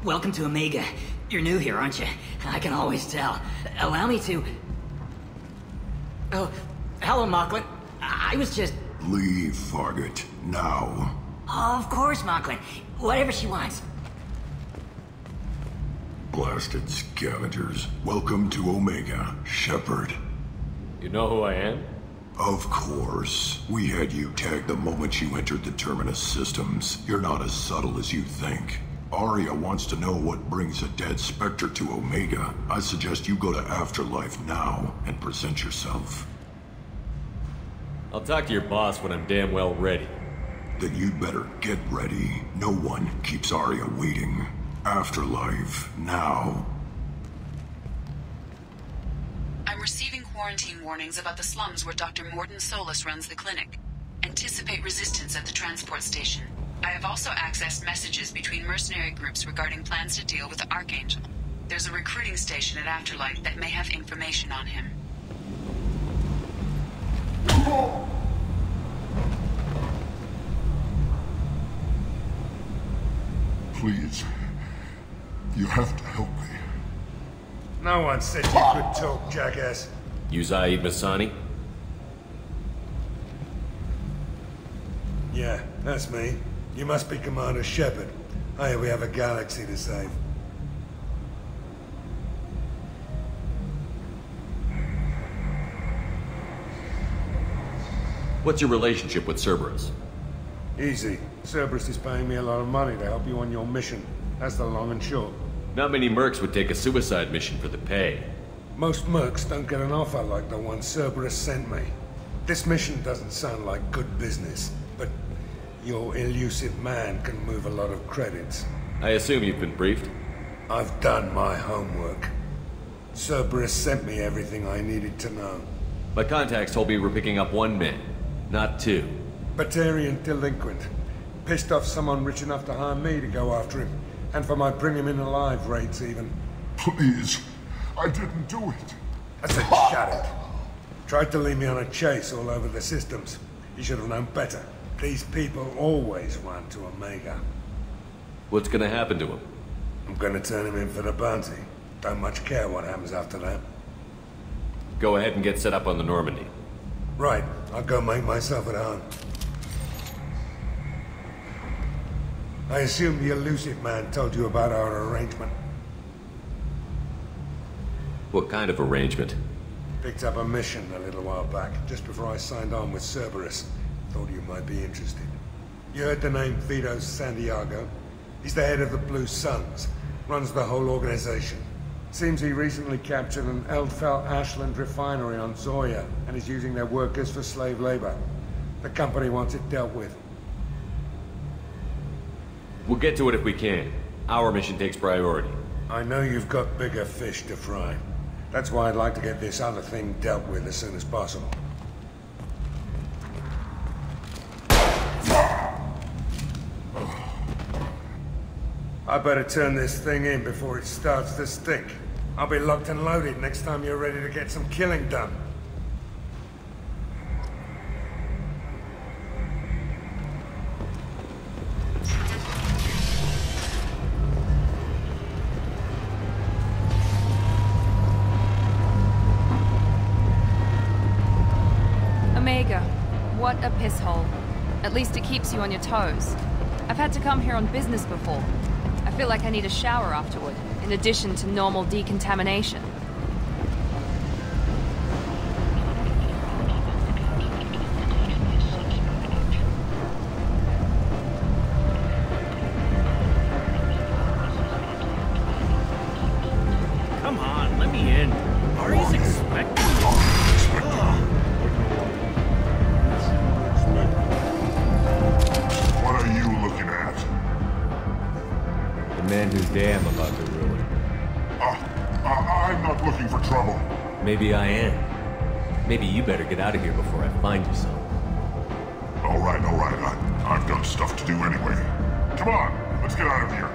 Welcome to Omega. You're new here, aren't you? I can always tell. Allow me to... Oh, hello, Mocklin. I was just... Leave, Fargate. Now. Of course, Mocklin. Whatever she wants. Blasted scavengers. Welcome to Omega, Shepard. You know who I am? Of course. We had you tagged the moment you entered the Terminus systems. You're not as subtle as you think. Arya wants to know what brings a dead Spectre to Omega. I suggest you go to Afterlife now and present yourself. I'll talk to your boss when I'm damn well ready. Then you'd better get ready. No one keeps Arya waiting. Afterlife, now. I'm receiving quarantine warnings about the slums where Dr. Morden Solus runs the clinic. Anticipate resistance at the transport station. I have also accessed messages between mercenary groups regarding plans to deal with the Archangel. There's a recruiting station at Afterlife that may have information on him. Please. You have to help me. No one said you could talk, jackass. You Zaid Masani? Yeah, that's me. You must be Commander Shepard. Hey, we have a galaxy to save. What's your relationship with Cerberus? Easy. Cerberus is paying me a lot of money to help you on your mission. That's the long and short. Not many mercs would take a suicide mission for the pay. Most mercs don't get an offer like the one Cerberus sent me. This mission doesn't sound like good business, but your elusive man can move a lot of credits. I assume you've been briefed? I've done my homework. Cerberus sent me everything I needed to know. My contacts told me we're picking up one man, not two. Batarian delinquent. Pissed off someone rich enough to hire me to go after him. And for my bring him in alive rates even. Please. I didn't do it. I said shut it. Tried to lead me on a chase all over the systems. You should have known better. These people always run to Omega. What's gonna happen to him? I'm gonna turn him in for the bounty. Don't much care what happens after that. Go ahead and get set up on the Normandy. Right, I'll go make myself at home. I assume the elusive man told you about our arrangement. What kind of arrangement? Picked up a mission a little while back, just before I signed on with Cerberus. Thought you might be interested. You heard the name Vito Santiago? He's the head of the Blue Suns, runs the whole organization. Seems he recently captured an Eldfell Ashland refinery on Zoya and is using their workers for slave labor. The company wants it dealt with. We'll get to it if we can. Our mission takes priority. I know you've got bigger fish to fry. That's why I'd like to get this other thing dealt with as soon as possible. I better turn this thing in before it starts to stink. I'll be locked and loaded next time you're ready to get some killing done. Omega, what a piss hole. At least it keeps you on your toes. I've had to come here on business before. I feel like I need a shower afterward, in addition to normal decontamination. Come on, let me in. Ari's expecting me. What are you looking at? The man whose day I'm about to ruin. I'm not looking for trouble. Maybe I am. Maybe you better get out of here before I find you some. All right. I've got stuff to do anyway. Come on, let's get out of here.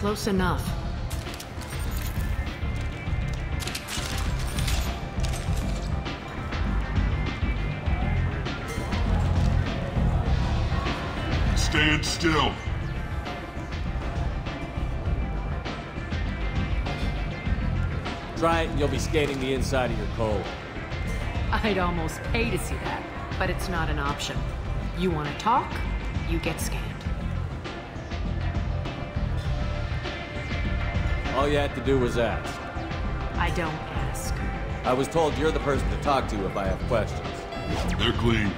close enough. Stand still. Try it and you'll be scanning the inside of your cold. I'd almost pay to see that, but it's not an option. You want to talk, you get scanned. All you had to do was ask. I don't ask. I was told you're the person to talk to if I have questions. They're clean.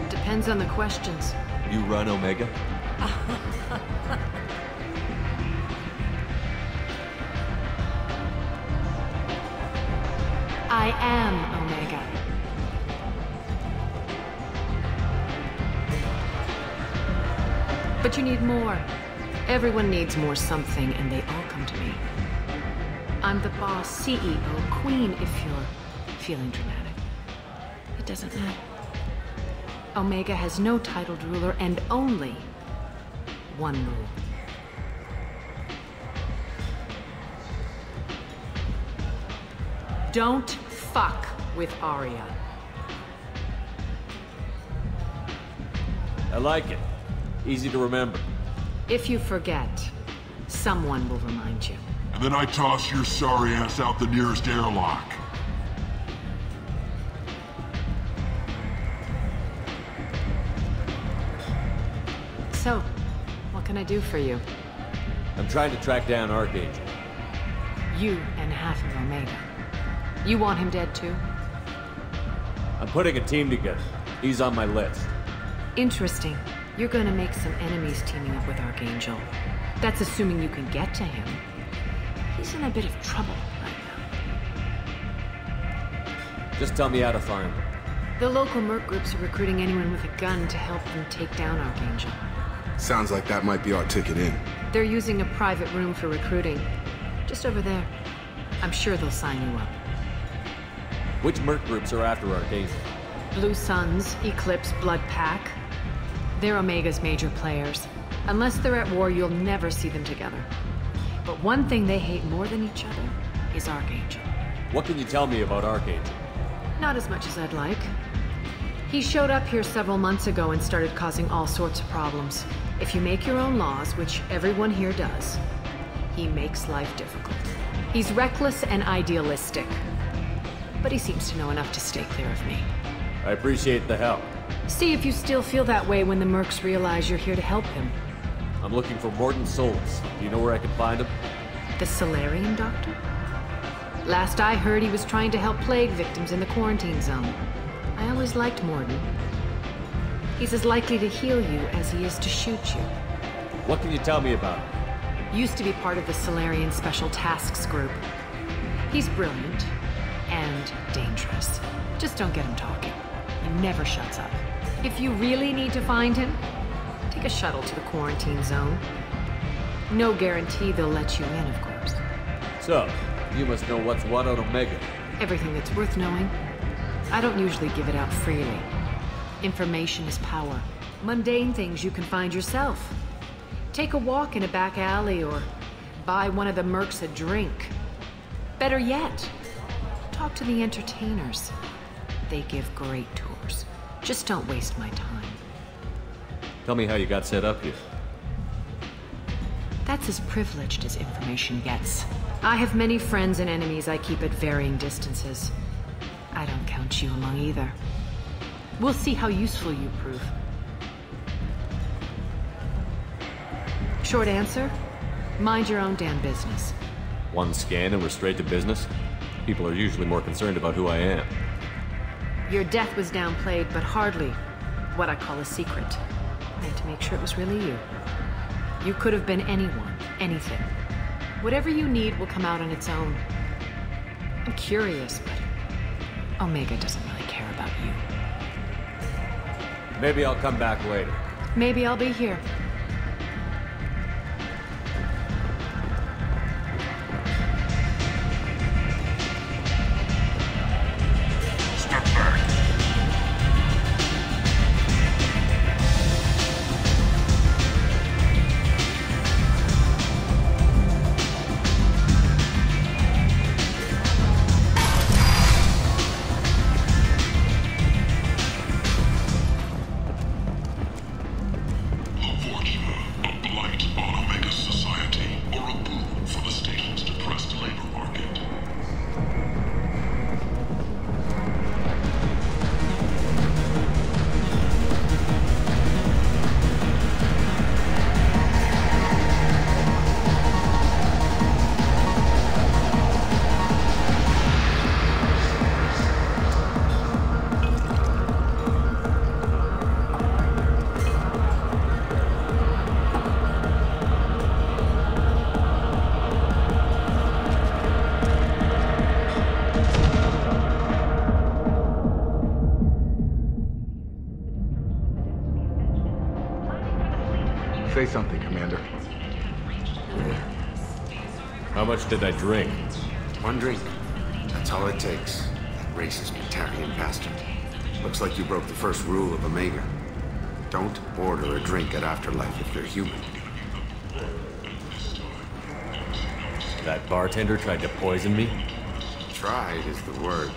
Depends on the questions. You run Omega? I am Omega. But you need more. Everyone needs more something, and they all come to me. I'm the boss, CEO, queen, if you're feeling dramatic. It doesn't matter. Omega has no titled ruler and only one rule. Don't fuck with Arya. I like it. Easy to remember. If you forget, someone will remind you. And then I toss your sorry ass out the nearest airlock. So, what can I do for you? I'm trying to track down Archangel. You and half of Omega. You want him dead too? I'm putting a team together. He's on my list. Interesting. You're gonna make some enemies teaming up with Archangel. That's assuming you can get to him. He's in a bit of trouble right now. Just tell me how to find him. The local merc groups are recruiting anyone with a gun to help them take down Archangel. Sounds like that might be our ticket in. They're using a private room for recruiting. Just over there. I'm sure they'll sign you up. Which merc groups are after Archangel? Blue Suns, Eclipse, Blood Pack. They're Omega's major players. Unless they're at war, you'll never see them together. But one thing they hate more than each other is Archangel. What can you tell me about Archangel? Not as much as I'd like. He showed up here several months ago and started causing all sorts of problems. If you make your own laws, which everyone here does, he makes life difficult. He's reckless and idealistic. But he seems to know enough to stay clear of me. I appreciate the help. See if you still feel that way when the mercs realize you're here to help him. I'm looking for Morden Solus. Do you know where I can find him? The Solarian doctor? Last I heard, he was trying to help plague victims in the quarantine zone. I always liked Morden. He's as likely to heal you as he is to shoot you. What can you tell me about him? Used to be part of the Solarian Special Tasks Group. He's brilliant and dangerous. Just don't get him talking. He never shuts up. If you really need to find him, take a shuttle to the quarantine zone. No guarantee they'll let you in, of course. So, you must know what's what on Omega. Everything that's worth knowing. I don't usually give it out freely. Information is power. Mundane things you can find yourself. Take a walk in a back alley or buy one of the mercs a drink. Better yet, talk to the entertainers. They give great tours. Just don't waste my time. Tell me how you got set up here. That's as privileged as information gets. I have many friends and enemies I keep at varying distances. I don't count you among either. We'll see how useful you prove. Short answer? Mind your own damn business. One scan and we're straight to business? People are usually more concerned about who I am. Your death was downplayed, but hardly what I call a secret. I had to make sure it was really you. You could have been anyone, anything. Whatever you need will come out on its own. I'm curious, but Omega doesn't really care about you. Maybe I'll come back later. Maybe I'll be here. Step back. Say something, Commander. How much did I drink? One drink. That's all it takes. That racist Batarian bastard. Looks like you broke the first rule of Omega. Don't order a drink at Afterlife if you're human. That bartender tried to poison me? Tried is the word.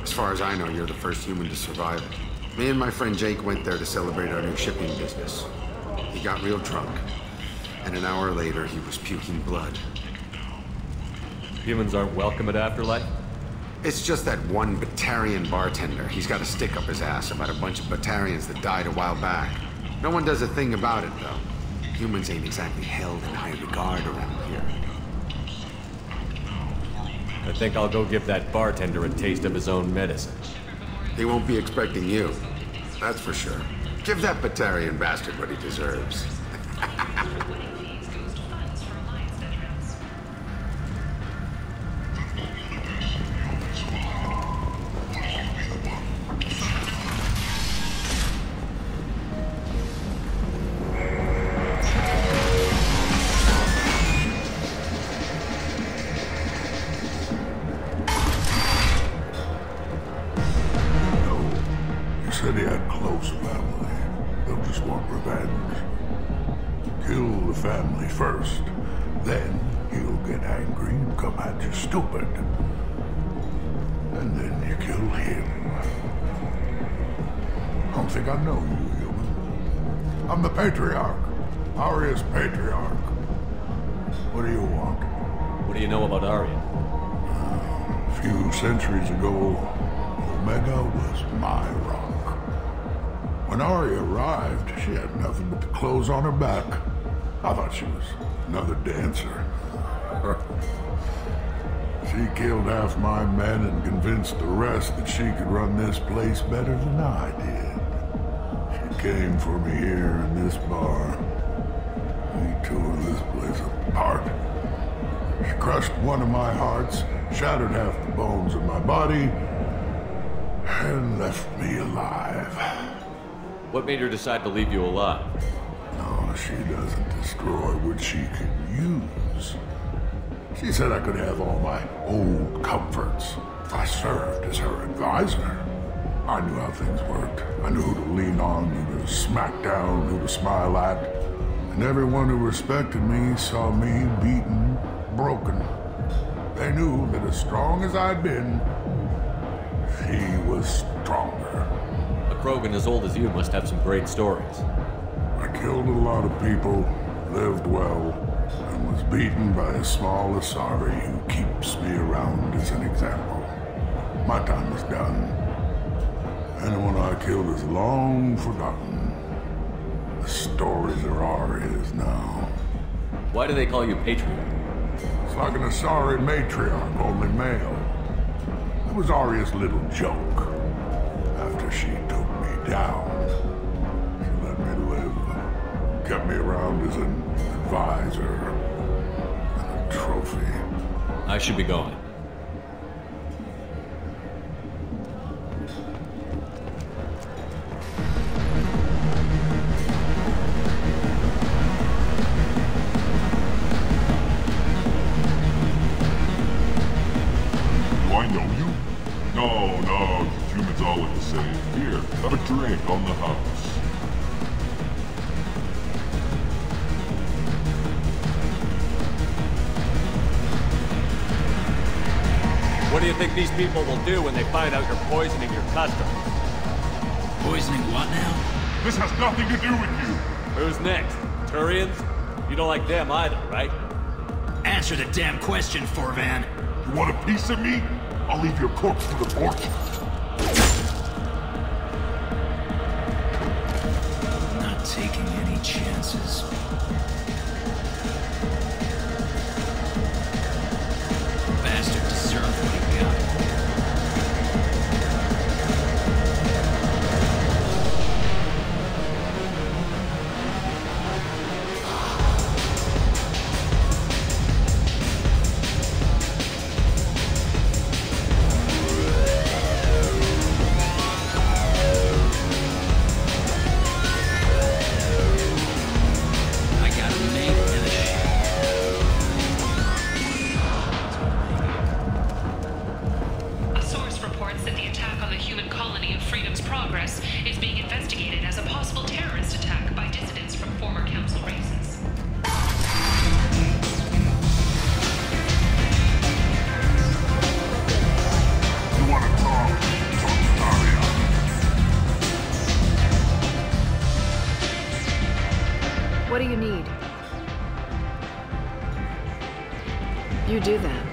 As far as I know, you're the first human to survive it. Me and my friend Jake went there to celebrate our new shipping business. He got real drunk, and an hour later he was puking blood. Humans aren't welcome at Afterlife? It's just that one Batarian bartender. He's got a stick up his ass about a bunch of Batarians that died a while back. No one does a thing about it, though. Humans ain't exactly held in high regard around here. I think I'll go give that bartender a taste of his own medicine. He won't be expecting you. That's for sure. Give that Batarian bastard what he deserves. Said he had close family. They'll just want revenge. Kill the family first. Then he'll get angry and come at you stupid. And then you kill him. I don't think I know you, human. I'm the Patriarch. Aria's Patriarch. What do you want? What do you know about Aria? A few centuries ago, Omega was my rock. When Aria arrived, she had nothing but the clothes on her back. I thought she was another dancer. She killed half my men and convinced the rest that she could run this place better than I did. She came for me here in this bar. We tore this place apart. She crushed one of my hearts, shattered half the bones of my body, and left me alive. What made her decide to leave you alive? No, she doesn't destroy what she can use. She said I could have all my old comforts if I served as her advisor. I knew how things worked. I knew who to lean on, who to smack down, who to smile at. And everyone who respected me saw me beaten, broken. They knew that as strong as I'd been, she was stronger. A Krogan as old as you must have some great stories. I killed a lot of people, lived well, and was beaten by a small Asari who keeps me around as an example. My time is done. Anyone I killed is long forgotten. The stories are Aria's now. Why do they call you Patriarch? It's like an Asari matriarch, only male. It was Aria's little joke. After she took me down, she let me live. Kept me around as an advisor and a trophy. I should be going. Do I know you? No, you humans all look the same. Here, have a drink on the house. What do you think these people will do when they find out you're poisoning your customers? Poisoning what now? This has nothing to do with you. Who's next? Turians? You don't like them either, right? Answer the damn question, Forvan. You want a piece of me? I'll leave your corpse for the porch. Not taking any chances. Bastard deserved what he got. progress is being investigated as a possible terrorist attack by dissidents from former council races. You want to talk? Talk to Daria. What do you need? You do that.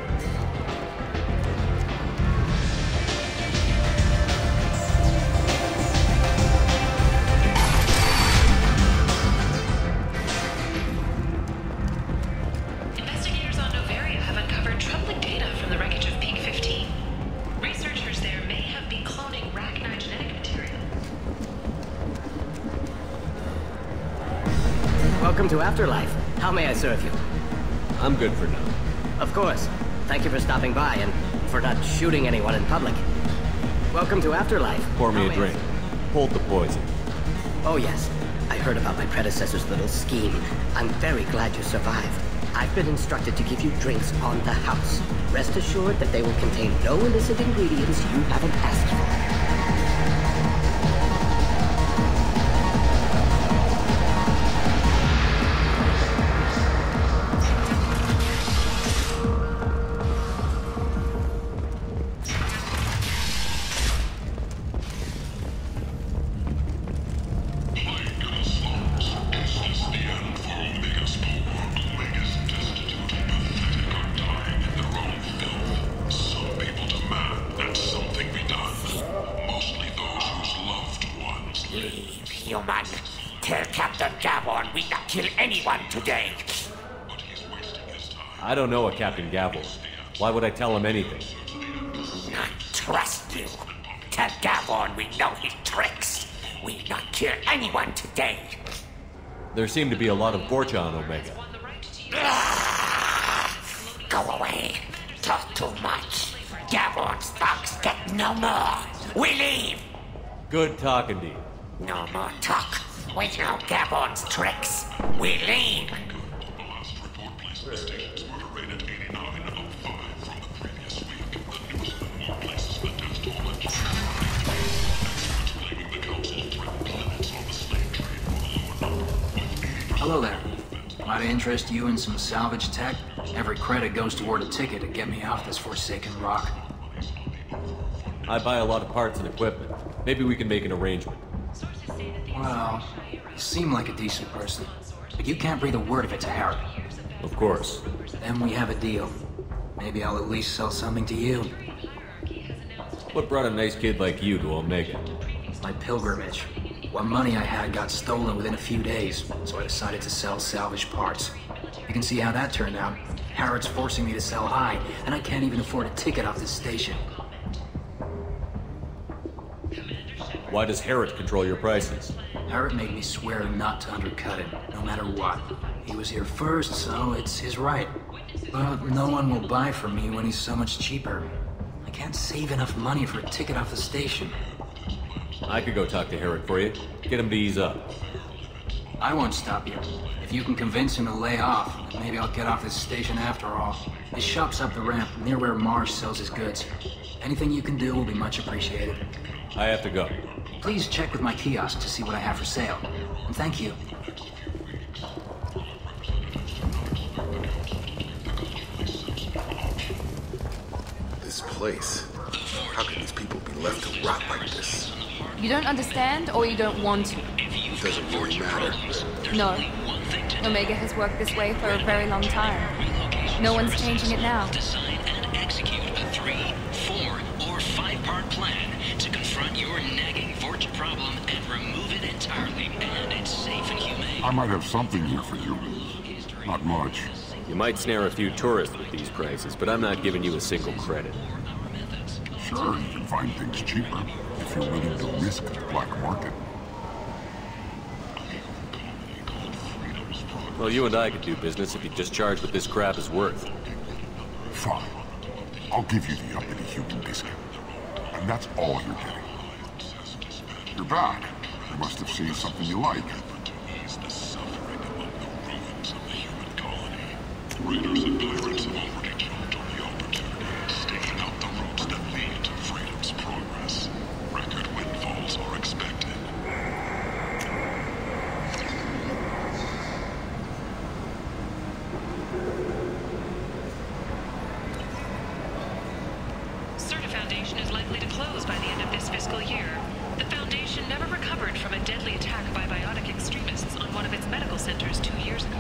Investigators on Novaria have uncovered troubling data from the wreckage of Peak 15. Researchers there may have been cloning Rachni genetic material. Welcome to Afterlife. How may I serve you? I'm good for now. Of course. Thank you for stopping by and for not shooting anyone in public. Welcome to Afterlife. Pour me How a may I- drink. Hold the poison. Oh yes. I heard about my predecessor's little scheme. I'm very glad you survived. I've been instructed to give you drinks on the house. Rest assured that they will contain no illicit ingredients you haven't asked for. Human, tell Captain Gavon we not kill anyone today. I don't know a Captain Gavel. Why would I tell him anything? Not trust you. Tell Gavon we know his tricks. We not kill anyone today. There seem to be a lot of Vorcha on Omega. Go away. Talk too much. Gavon's thugs get no more. We leave. Good talking to you. No more talk. We know Gavon's tricks. We leave. Hello there. Might I interest you in some salvage tech? Every credit goes toward a ticket to get me off this forsaken rock. I buy a lot of parts and equipment. Maybe we can make an arrangement. Well, you seem like a decent person, but you can't breathe a word of it to Harry. Of course. Then we have a deal. Maybe I'll at least sell something to you. What brought a nice kid like you to Omega? My pilgrimage. What money I had got stolen within a few days, so I decided to sell salvaged parts. You can see how that turned out. Harrod's forcing me to sell high, and I can't even afford a ticket off this station. Why does Harrod control your prices? Harrod made me swear not to undercut it, no matter what. He was here first, so it's his right. But no one will buy from me when he's so much cheaper. I can't save enough money for a ticket off the station. I could go talk to Harrod for you. Get him to ease up. I won't stop you. If you can convince him to lay off, then maybe I'll get off this station after all. His shop's up the ramp, near where Marsh sells his goods. Anything you can do will be much appreciated. I have to go. Please check with my kiosk to see what I have for sale. And thank you. This place. How can these people be left to rot like this? You don't understand, or you don't want to? It doesn't really matter. No. Omega has worked this way for a very long time. No one's changing it now. Design and execute a 3, 4, or 5-part plan to confront your nagging Vorcha problem and remove it entirely, and it's safe and humane. I might have something here for you. Not much. You might snare a few tourists with these prices, but I'm not giving you a single credit. Sure, you can find things cheaper if you're willing to risk the black market. Well, you and I could do business if you just charge what this crap is worth. Fine. I'll give you the uppity human discount. And that's all you're getting. You're back. You must have seen something you like. Raiders and pirates have already jumped on the opportunity, staking out the roads that lead to freedom's progress. Record windfalls are Foundation is likely to close by the end of this fiscal year. The Foundation never recovered from a deadly attack by biotic extremists on one of its medical centers 2 years ago.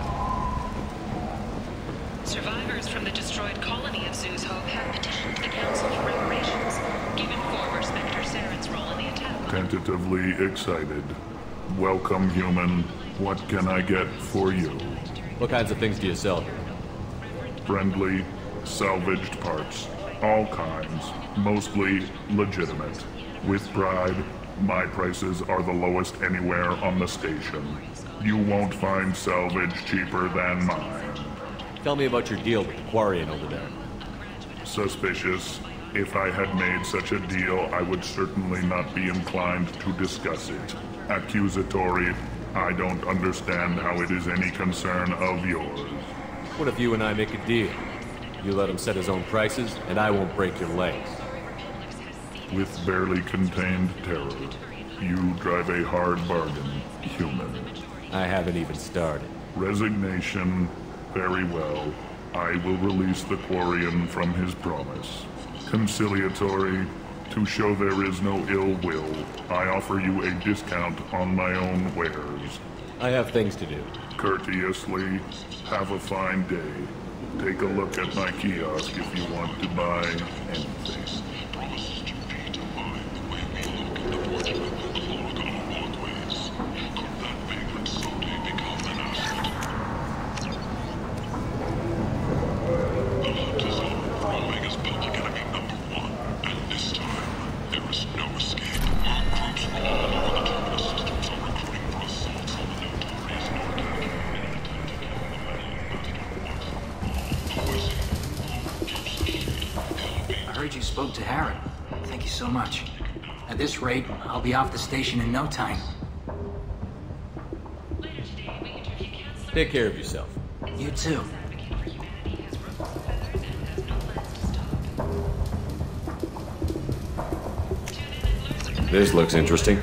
Survivors from the destroyed colony of Zoo's Hope have petitioned the Council for reparations, given former Spectre Saren's role in the attack. Tentatively excited. Welcome, human. What can I get for you? What kinds of things do you sell here? Friendly, salvaged parts. All kinds. Mostly legitimate. With pride, my prices are the lowest anywhere on the station. You won't find salvage cheaper than mine. Tell me about your deal with the Quarian over there. Suspicious. If I had made such a deal, I would certainly not be inclined to discuss it. Accusatory. I don't understand how it is any concern of yours. What if you and I make a deal? You let him set his own prices, and I won't break your legs. With barely contained terror, you drive a hard bargain, human. I haven't even started. Resignation. Very well. I will release the Quarian from his promise. Conciliatory. To show there is no ill will, I offer you a discount on my own wares. I have things to do. Courteously. Have a fine day. Take a look at my kiosk if you want to buy anything. You spoke to Harry. Thank you so much. At this rate, I'll be off the station in no time. Take care of yourself. You too. This looks interesting.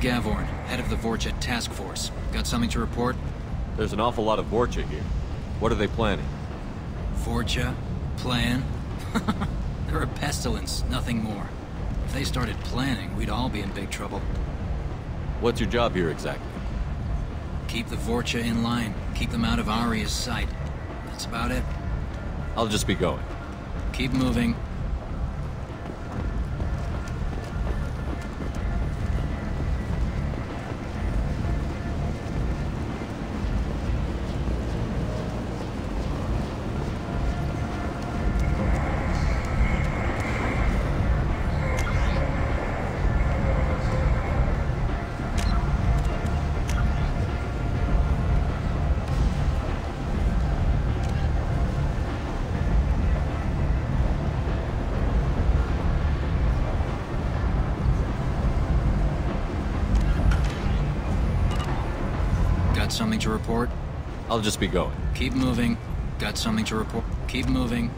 Gavorn, head of the Vorcha task force. Got something to report? There's an awful lot of Vorcha here. What are they planning? Vorcha? Plan? They're a pestilence, nothing more. If they started planning, we'd all be in big trouble. What's your job here exactly? Keep the Vorcha in line. Keep them out of Aria's sight. That's about it. I'll just be going. Keep moving. Something to report? I'll just be going. Keep moving. Got something to report? Keep moving.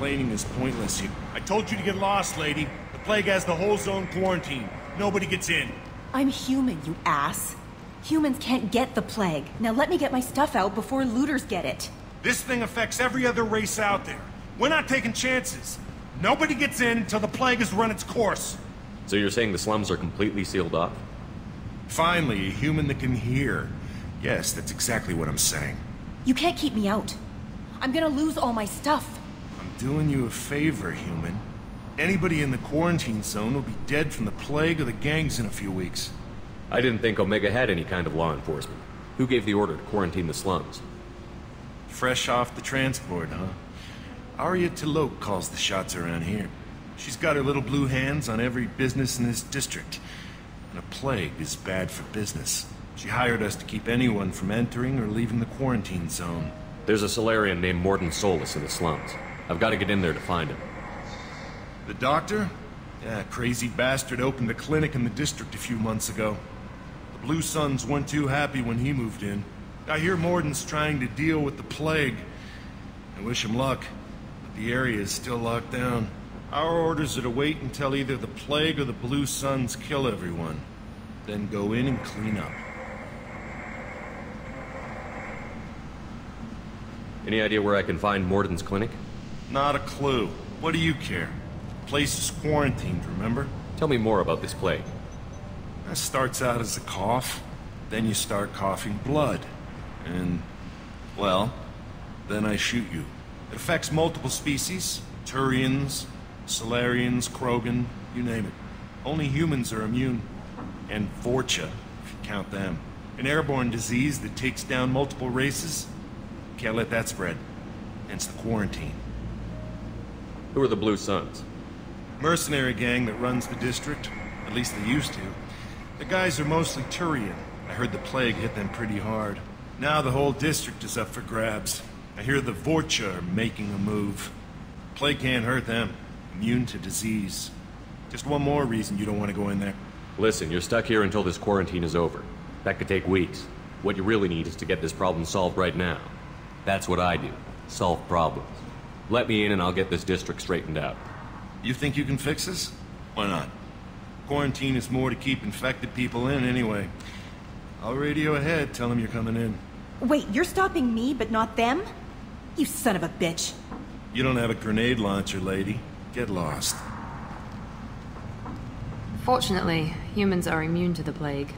Complaining is pointless here. I told you to get lost, lady. The plague has the whole zone quarantined. Nobody gets in. I'm human, you ass. Humans can't get the plague. Now let me get my stuff out before looters get it. This thing affects every other race out there. We're not taking chances. Nobody gets in until the plague has run its course. So you're saying the slums are completely sealed off? Finally, a human that can hear. Yes, that's exactly what I'm saying. You can't keep me out. I'm gonna lose all my stuff. I'm doing you a favor, human. Anybody in the quarantine zone will be dead from the plague or the gangs in a few weeks. I didn't think Omega had any kind of law enforcement. Who gave the order to quarantine the slums? Fresh off the transport, huh? Arya T'Loak calls the shots around here. She's got her little blue hands on every business in this district. And a plague is bad for business. She hired us to keep anyone from entering or leaving the quarantine zone. There's a Solarian named Morden Solus in the slums. I've got to get in there to find him. The doctor? Yeah, crazy bastard opened a clinic in the district a few months ago. The Blue Suns weren't too happy when he moved in. I hear Morden's trying to deal with the plague. I wish him luck, but the area is still locked down. Our orders are to wait until either the plague or the Blue Suns kill everyone. Then go in and clean up. Any idea where I can find Morden's clinic? Not a clue. What do you care? The place is quarantined, remember? Tell me more about this plague. That starts out as a cough. Then you start coughing blood. And, well, then I shoot you. It affects multiple species. Turians, Solarians, Krogan, you name it. Only humans are immune. And Vorcha, if you count them. An airborne disease that takes down multiple races. Can't let that spread. Hence the quarantine. Who are the Blue Suns? Mercenary gang that runs the district. At least they used to. The guys are mostly Turian. I heard the plague hit them pretty hard. Now the whole district is up for grabs. I hear the Vorcha are making a move. Plague can't hurt them. Immune to disease. Just one more reason you don't want to go in there. Listen, you're stuck here until this quarantine is over. That could take weeks. What you really need is to get this problem solved right now. That's what I do. Solve problems. Let me in and I'll get this district straightened out. You think you can fix this? Why not? Quarantine is more to keep infected people in anyway. I'll radio ahead, tell them you're coming in. Wait, you're stopping me, but not them? You son of a bitch. You don't have a grenade launcher, lady. Get lost. Fortunately, humans are immune to the plague.